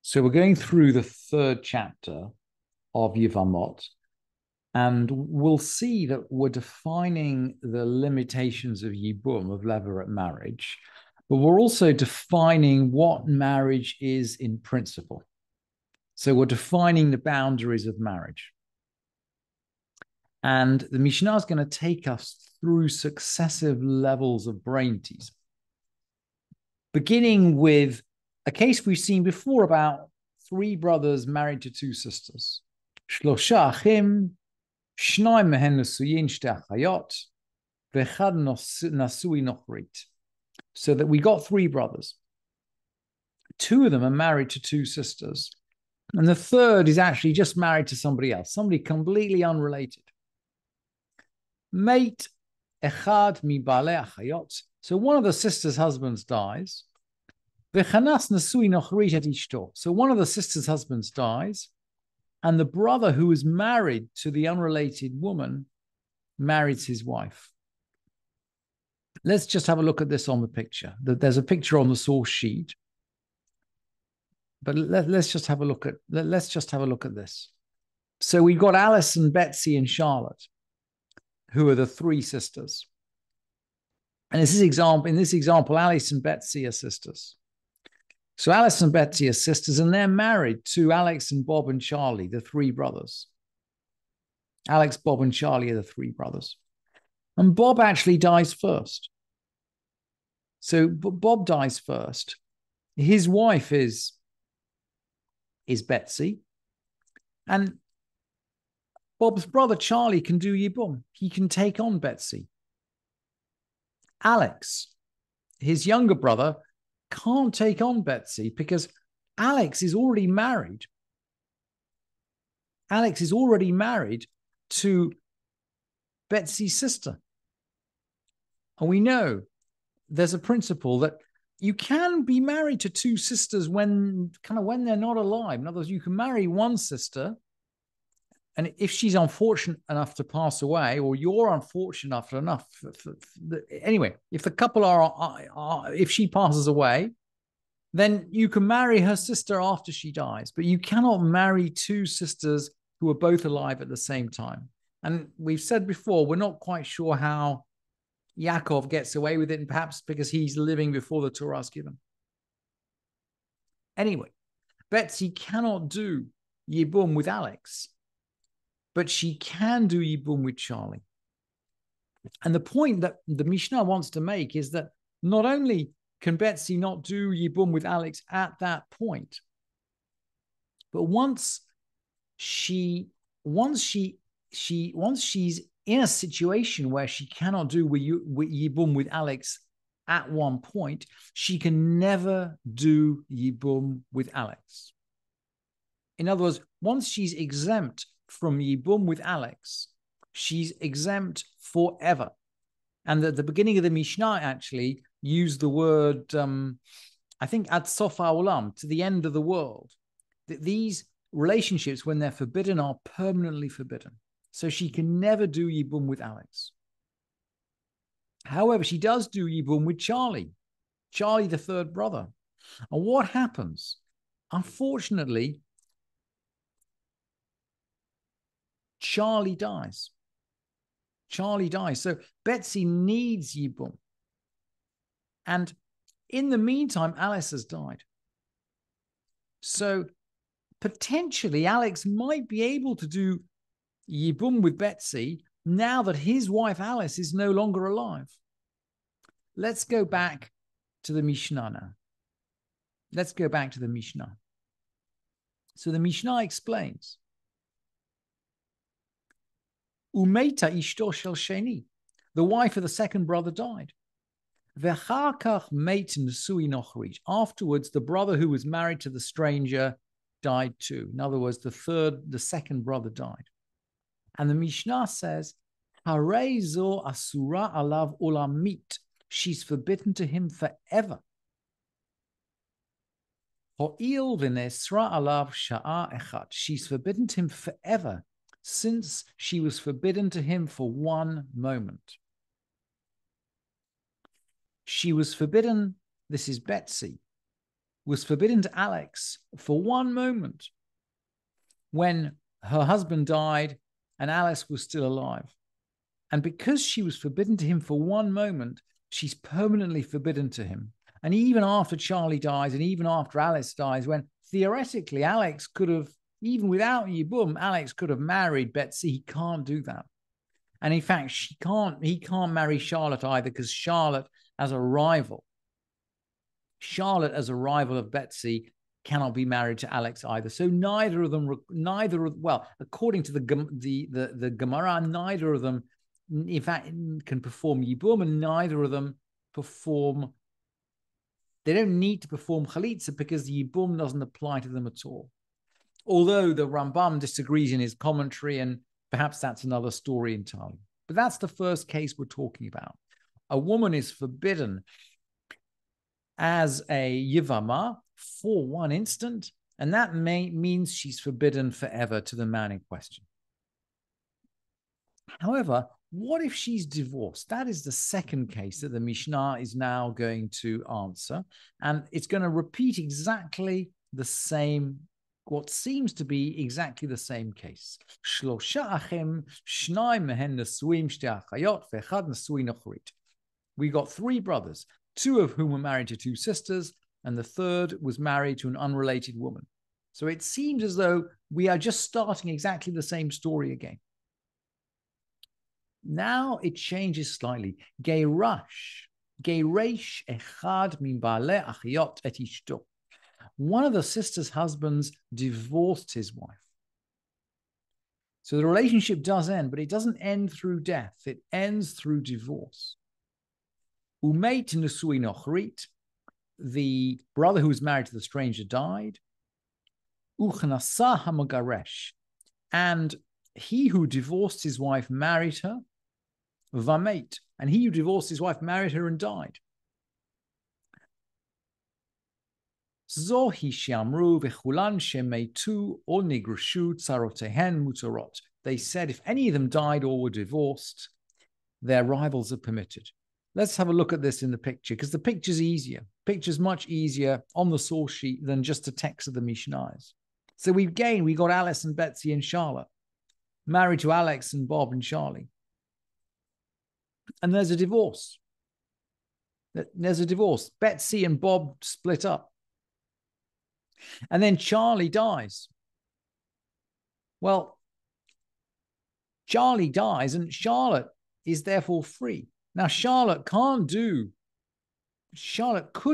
So we're going through the third chapter of Yevamot, and we'll see that we're defining the limitations of Yibum, of levirate marriage, but we're also defining what marriage is in principle. So we're defining the boundaries of marriage. And the Mishnah is going to take us through successive levels of brain teasing, beginning with a case we've seen before about three brothers married to two sisters. Shlosha achim, shnayim mehen nesuyin shtei achayot, v'echad nasui nochrit. So that we got three brothers. Two of them are married to two sisters, and the third is actually just married to somebody else, somebody completely unrelated. Mate echad mi baalei achayot. So one of the sisters' husbands dies. So one of the sisters' husbands dies, and the brother who is married to the unrelated woman marries his wife. Let's just have a look at this on the picture. There's a picture on the source sheet, but let's just have a look at this. So we've got Alice and Betsy and Charlotte, who are the three sisters. And in this example, Alice and Betsy are sisters. So Alice and Betsy are sisters, and they're married to Alex and Bob and Charlie, the three brothers. Alex, Bob, and Charlie are the three brothers. And Bob actually dies first. So Bob dies first. His wife is Betsy. And Bob's brother Charlie can do Yibum. He can take on Betsy. Alex, his younger brother, can't take on Betsy because Alex is already married. Alex is already married to Betsy's sister. And we know there's a principle that you can be married to two sisters when they're not alive. In other words, you can marry one sister, and if she's unfortunate enough to pass away, or you're unfortunate enough, anyway, if the couple if she passes away, then you can marry her sister after she dies, but you cannot marry two sisters who are both alive at the same time. And we've said before, we're not quite sure how Yaakov gets away with it, and perhaps because he's living before the Torah is given. Anyway, Betsy cannot do Yibum with Alex, but she can do Yibum with Charlie. And the point that the Mishnah wants to make is that not only can Betsy not do Yibum with Alex at that point, but once she's in a situation where she cannot do Yibum with Alex at one point, she can never do Yibum with Alex. In other words, once she's exempt from Yibum with Alex, she's exempt forever. And at the beginning of the Mishnah actually used the word, I think, ad sof ha'olam, to the end of the world. These relationships, when they're forbidden, are permanently forbidden. So she can never do Yibum with Alex. However, she does do Yibum with Charlie, the third brother. And what happens? Unfortunately, Charlie dies. So Betsy needs Yibum. And in the meantime, Alice has died. So potentially Alex might be able to do Yibum with Betsy now that his wife Alice is no longer alive. Let's go back to the Mishnah now. So the Mishnah explains, Umeita ishto shel sheni, the wife of the second brother died. V'char meit nesui nochrit. Afterwards, the brother who was married to the stranger died too. In other words, the second brother died. And the Mishnah says, Harei zo asura alav olamit. She's forbidden to him forever. Ho'il v'nesra alav sha'a echat. She's forbidden to him forever, since she was forbidden to him for one moment. She was forbidden, this is Betsy, was forbidden to Alex for one moment when her husband died and Alice was still alive. And because she was forbidden to him for one moment, she's permanently forbidden to him. And even after Charlie dies and even after Alice dies, when theoretically Alex could have, even without Yibum, Alex could have married Betsy, he can't do that. And in fact, he can't marry Charlotte either, because Charlotte as a rival of Betsy cannot be married to Alex either. So according to the Gemara, neither of them, in fact, can perform Yibum, and neither of them they don't need to perform Chalitza because the Yibum doesn't apply to them at all. Although the Rambam disagrees in his commentary, and perhaps that's another story entirely. But that's the first case we're talking about. A woman is forbidden as a Yevamot for one instant, and that means she's forbidden forever to the man in question. However, what if she's divorced? That is the second case that the Mishnah is now going to answer, and it's going to repeat exactly the same, what seems to be exactly the same case. We got three brothers, two of whom were married to two sisters, and the third was married to an unrelated woman. So it seems as though we are just starting exactly the same story again. Now it changes slightly. Geiresh echad min baalei achiyot et ishto. One of the sister's husbands divorced his wife. So the relationship does end, but it doesn't end through death. It ends through divorce. Umeit nesui nochrit. The brother who was married to the stranger died. Uchnasa hamagaresh. And he who divorced his wife married her. Vameit. And he who divorced his wife married her and died. Zohi shamru v'chulan shemeitu or nigrushu tzarotehen mutarot. They said if any of them died or were divorced, their rivals are permitted. Let's have a look at this in the picture, because the picture's easier. Picture's much easier on the source sheet than just the text of the Mishnahs. So we got Alice and Betsy and Charlotte, married to Alex and Bob and Charlie. And there's a divorce. Betsy and Bob split up. And then Charlie dies. Well, Charlie dies and Charlotte is therefore free. Now, Charlotte could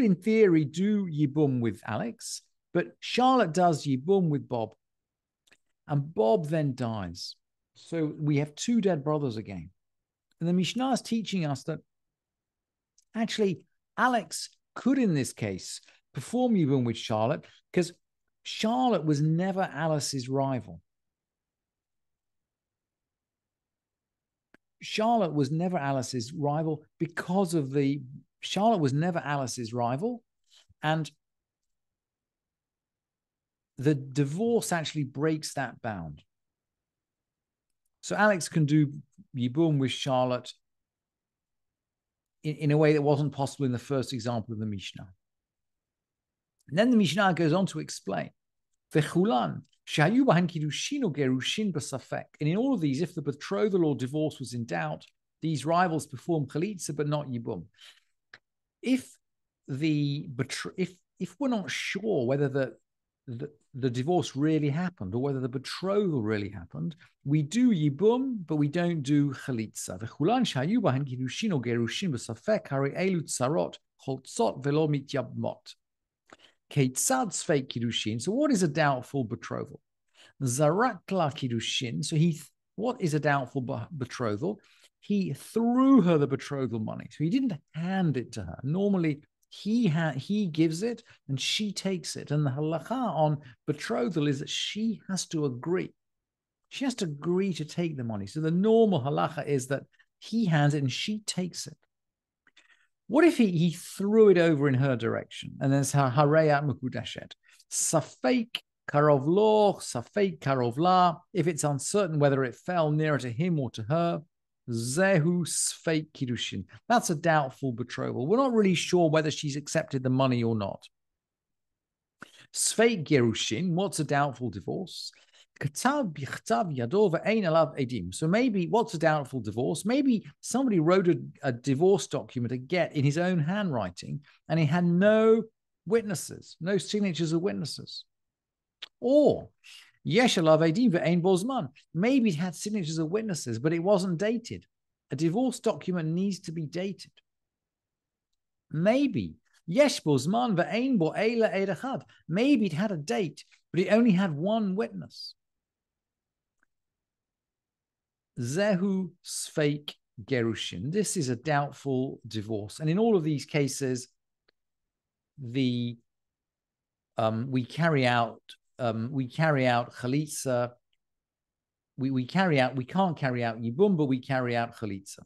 in theory do Yibum with Alex, but Charlotte does Yibum with Bob. And Bob then dies. So we have two dead brothers again. And the Mishnah is teaching us that actually Alex could in this case perform Yibum with Charlotte, because Charlotte was never Alice's rival. Charlotte was never Alice's rival and the divorce actually breaks that bound. So Alex can do Yibum with Charlotte in a way that wasn't possible in the first example of the Mishnah. And then the Mishnah goes on to explain, and in all of these, if the betrothal or divorce was in doubt, these rivals perform chalitza but not yibum. If we're not sure whether the divorce really happened or whether the betrothal really happened, we do yibum but we don't do chalitza. Keitzad kiddushin. So what is a doubtful betrothal? Zarakla kiddushin. So what is a doubtful betrothal? He threw her the betrothal money. So he didn't hand it to her. Normally he gives it and she takes it. And the halacha on betrothal is that she has to agree. She has to agree to take the money. So the normal halacha is that he hands it and she takes it. What if he threw it over in her direction? And then it's harayat mukudashet. Safek karovlo, safek karovla. If it's uncertain whether it fell nearer to him or to her, zehu sfeik kiddushin. That's a doubtful betrothal. We're not really sure whether she's accepted the money or not. Sfeit gerushin, what's a doubtful divorce? So maybe what's a doubtful divorce? Maybe somebody wrote a divorce document, a get, in his own handwriting, and he had no witnesses, no signatures of witnesses. Or maybe it had signatures of witnesses, but it wasn't dated. A divorce document needs to be dated. Maybe maybe it had a date, but it only had one witness. Zehu sfeik gerushin. This is a doubtful divorce, and in all of these cases, we carry out chalitza. We can't carry out yibum, but we carry out chalitza.